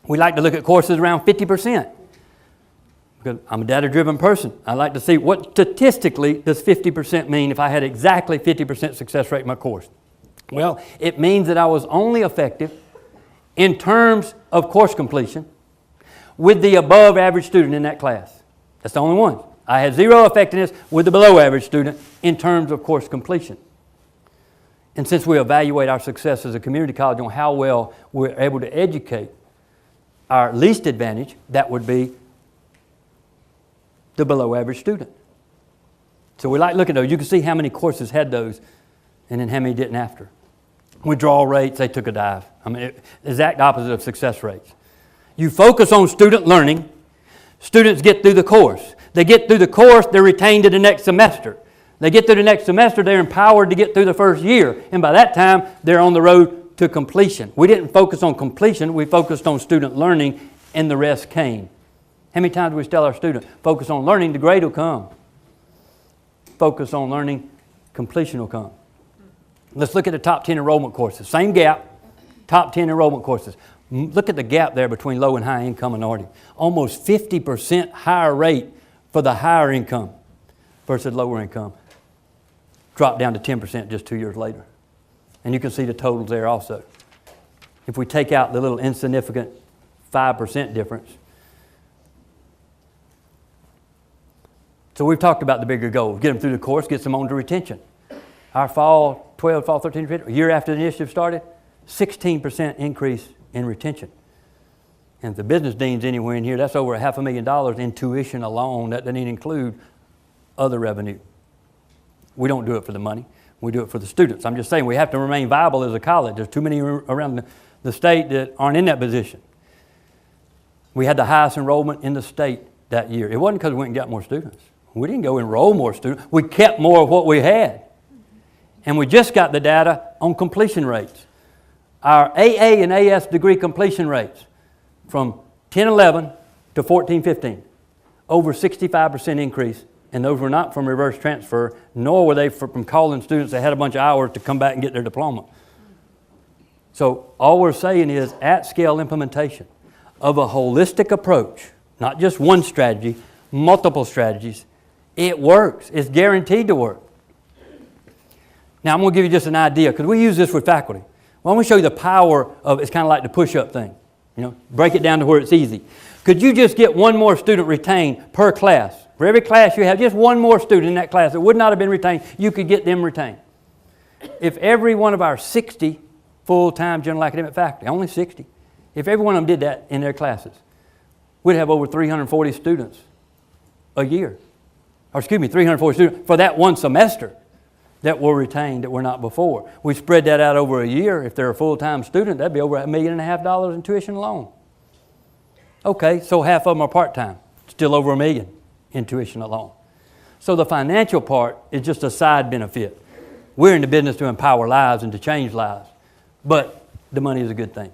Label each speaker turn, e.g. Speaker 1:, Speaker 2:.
Speaker 1: We like to look at courses around 50%. Because I'm a data-driven person. I like to see what statistically does 50% mean if I had exactly 50% success rate in my course. Well, it means that I was only effective in terms of course completion with the above average student in that class. That's the only one. I had zero effectiveness with the below average student in terms of course completion. And since we evaluate our success as a community college on how well we're able to educate our least advantage, that would be the below average student. So we like looking at those. You can see how many courses had those and then how many didn't after. Withdrawal rates, they took a dive. I mean, exact opposite of success rates. You focus on student learning, students get through the course. They get through the course, they're retained to the next semester. They get through the next semester, they're empowered to get through the first year. And by that time, they're on the road to completion. We didn't focus on completion, we focused on student learning, and the rest came. How many times do we tell our students, focus on learning, the grade will come. Focus on learning, completion will come. Let's look at the top 10 enrollment courses. Same gap, top 10 enrollment courses. Look at the gap there between low and high income minority. Almost 50% higher rate for the higher income versus lower income. Dropped down to 10% just 2 years later. And you can see the totals there also. If we take out the little insignificant 5% difference. So we've talked about the bigger goals. Get them through the course, get them on to retention. Our fall 12, fall 13, a year after the initiative started, 16% increase in retention. And if the business dean's anywhere in here, that's over $500,000 in tuition alone. That doesn't even include other revenue. We don't do it for the money. We do it for the students. I'm just saying we have to remain viable as a college. There's too many around the state that aren't in that position. We had the highest enrollment in the state that year. It wasn't because we went and got more students. We didn't go enroll more students. We kept more of what we had. And we just got the data on completion rates. Our AA and AS degree completion rates from 10-11 to 14-15. Over 65% increase. And those were not from reverse transfer, nor were they from calling students that had a bunch of hours to come back and get their diploma. So all we're saying is at-scale implementation of a holistic approach, not just one strategy, multiple strategies. It works. It's guaranteed to work. Now I'm going to give you just an idea because we use this with faculty. Well, I'm going to show you the power of, it's kind of like the push-up thing. You know, break it down to where it's easy. Could you just get one more student retained per class? For every class you have, just one more student in that class that would not have been retained, you could get them retained. If every one of our 60 full-time general academic faculty, only 60, if every one of them did that in their classes, we'd have over 340 students a year. Or excuse me, 340 students for that one semester that were retained that were not before. We spread that out over a year. If they're a full-time student, that'd be over $1.5 million in tuition alone. Okay, so half of them are part-time, still over $1 million in tuition alone. So the financial part is just a side benefit. We're in the business to empower lives and to change lives, but the money is a good thing.